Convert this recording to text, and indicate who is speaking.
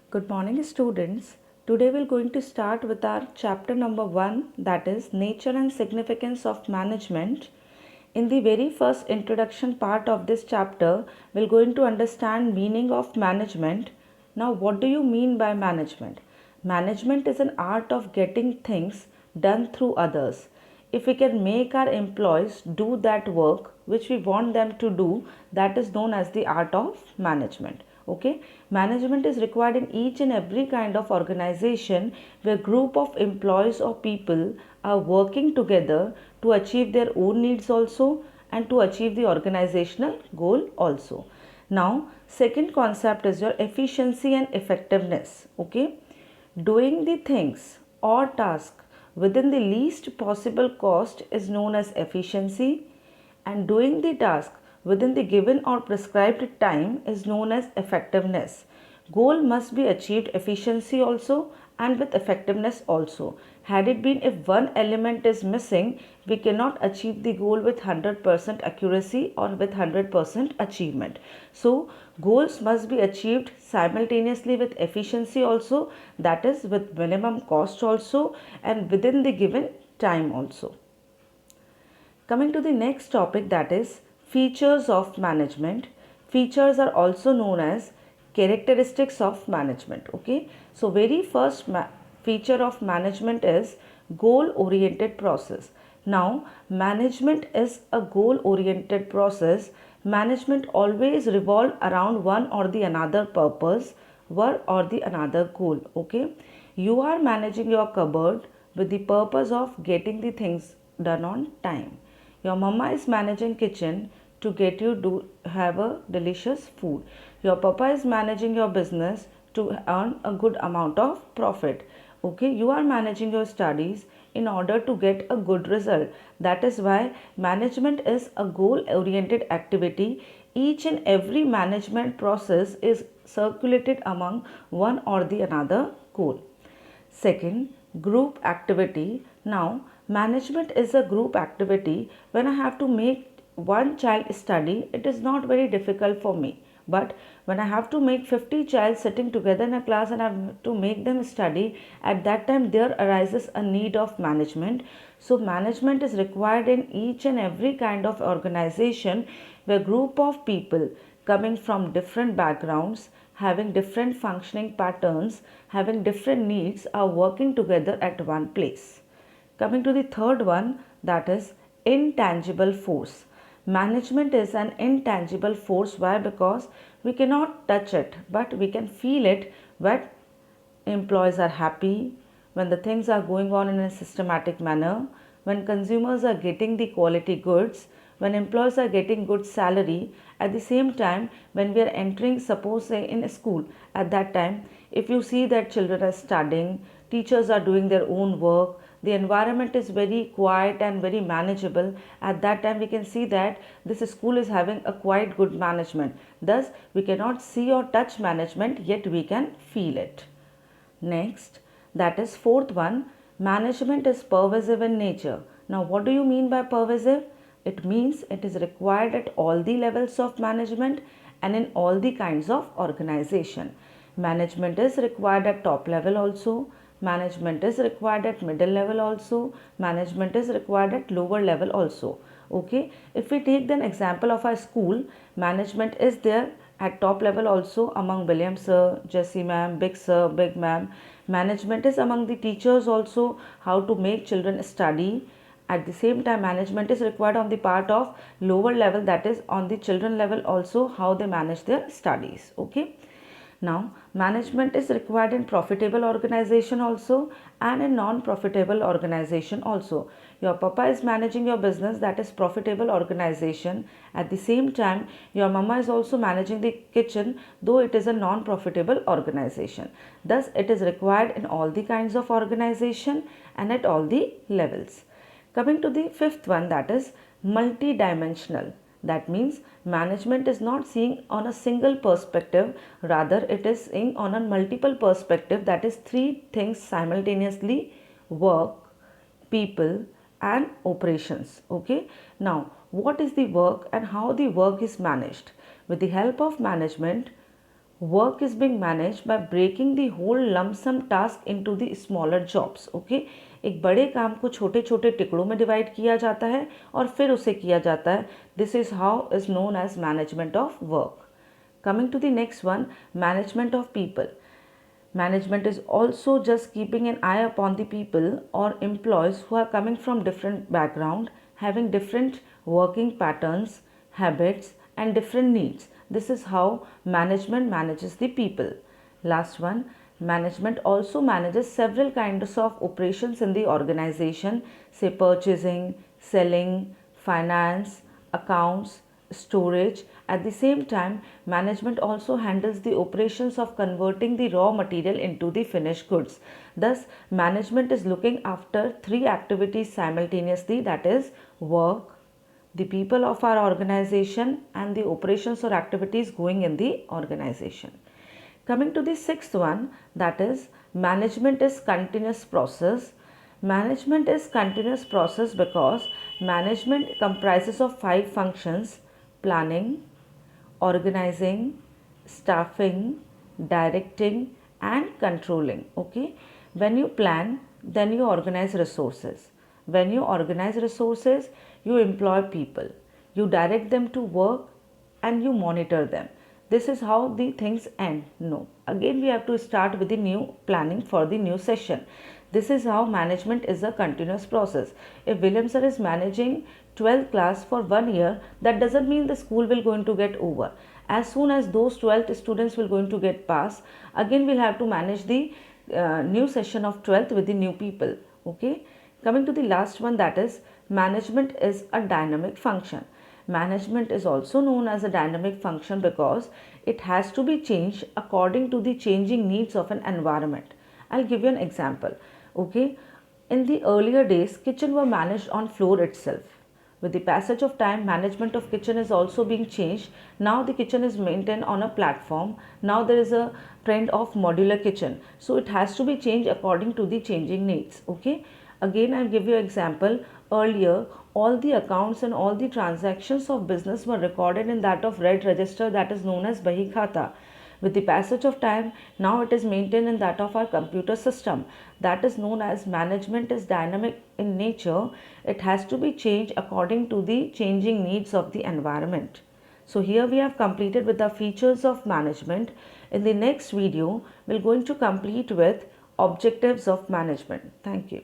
Speaker 1: Good morning, students. Today we're going to start with our chapter number 1, that is Nature and Significance of Management. In the very first introduction part of this chapter, we're going to understand meaning of management. Now, what do you mean by management? Management is an art of getting things done through others. If we can make our employees do that work which we want them to do, that is known as the art of management. Okay, management is required in each and every kind of organization where group of employees or people are working together to achieve their own needs also and to achieve the organizational goal also. Now, second concept is your efficiency and effectiveness. Okay, doing the things or task within the least possible cost is known as efficiency, and doing the task within the given or prescribed time is known as effectiveness. Goal must be achieved efficiency also and with effectiveness also. Had it been if one element is missing, we cannot achieve the goal with 100% accuracy or with 100% achievement. So, goals must be achieved simultaneously with efficiency also, that is with minimum cost also, and within the given time also. Coming to the next topic, that is features of management. Features are also known as characteristics of management. Okay, so very first feature of management is goal oriented process. Now, management is a goal oriented process. Management always revolve around one or the another purpose, one or the another goal. Okay, you are managing your cupboard with the purpose of getting the things done on time. Your mama is managing kitchen to get you to have a delicious food. Your papa is managing your business to earn a good amount of profit. Okay, you are managing your studies in order to get a good result. That is why management is a goal oriented activity. Each and every management process is circulated among one or the another goal. Second, group activity. Now, management is a group activity. When I have to make one child study, it is not very difficult for me. But when I have to make 50 child sitting together in a class and I have to make them study, at that time there arises a need of management. So management is required in each and every kind of organization where group of people coming from different backgrounds, having different functioning patterns, having different needs are working together at one place. Coming to the third one, that is intangible force. Management is an intangible force. Why? Because we cannot touch it, but we can feel it when employees are happy, when the things are going on in a systematic manner, when consumers are getting the quality goods, when employees are getting good salary. At the same time, when we are entering, suppose say in a school, at that time, if you see that children are studying, teachers are doing their own work, the environment is very quiet and very manageable, at that time we can see that this school is having a quite good management. Thus, we cannot see or touch management, yet we can feel it. Next, that is fourth one, management is pervasive in nature. Now, what do you mean by pervasive? It means it is required at all the levels of management and in all the kinds of organization. Management is required at top level also. Management is required at middle level also. Management is required at lower level also. Okay, if we take an example of a school, management is there at top level also among William sir, Jessie ma'am, Big sir, Big ma'am. Management is among the teachers also, how to make children study. At the same time, management is required on the part of lower level, that is on the children level also, how they manage their studies. Okay. Now, management is required in profitable organization also and in non-profitable organization also. Your papa is managing your business, that is profitable organization. At the same time, your mama is also managing the kitchen, though it is a non-profitable organization. Thus, it is required in all the kinds of organization and at all the levels. Coming to the fifth one, that is multi-dimensional. That means management is not seeing on a single perspective, rather it is seeing on a multiple perspective, that is three things simultaneously: work, people and operations. Okay. Now, what is the work and how the work is managed? With the help of management, Work is being managed by breaking the whole lump sum task into the smaller jobs. Okay, एक बड़े काम को छोटे छोटे टुकड़ों में divide किया जाता है और फिर उसे किया जाता है. This is how is known as management of work. Coming to the next one, management of people. Management is also just keeping an eye upon the people or employees who are coming from different background, having different working patterns, habits and different needs. This is how management manages the people. Last one, management also manages several kinds of operations in the organization, say purchasing, selling, finance, accounts, storage. At the same time, management also handles the operations of converting the raw material into the finished goods. Thus, management is looking after three activities simultaneously, that is work, the people of our organization and the operations or activities going in the organization. Coming to the sixth one, that is management is continuous process. Management is continuous process because management comprises of 5 functions: planning, organizing, staffing, directing and controlling. Okay, when you plan, then you organize resources. When you organize resources, you employ people, you direct them to work and you monitor them. This is how the things end. No, again we have to start with the new planning for the new session. This is how management is a continuous process. If William sir is managing 12th class for 1 year, that doesn't mean the school will going to get over. As soon as those 12th students will going to get pass, again we'll have to manage the new session of 12th with the new people. Okay, coming to the last one, that is management is a dynamic function. Management is also known as a dynamic function because it has to be changed according to the changing needs of an environment. I'll give you an example. Okay, in the earlier days, kitchen were managed on floor itself. With the passage of time, management of kitchen is also being changed. Now the kitchen is maintained on a platform. Now there is a trend of modular kitchen. So it has to be changed according to the changing needs. Okay. Again, I'll give you an example. Earlier, all the accounts and all the transactions of business were recorded in that of red register, that is known as Bahi Khata. With the passage of time, now it is maintained in that of our computer system, that is known as management is dynamic in nature. It has to be changed according to the changing needs of the environment. So here we have completed with the features of management. In the next video, we're going to complete with objectives of management. Thank you.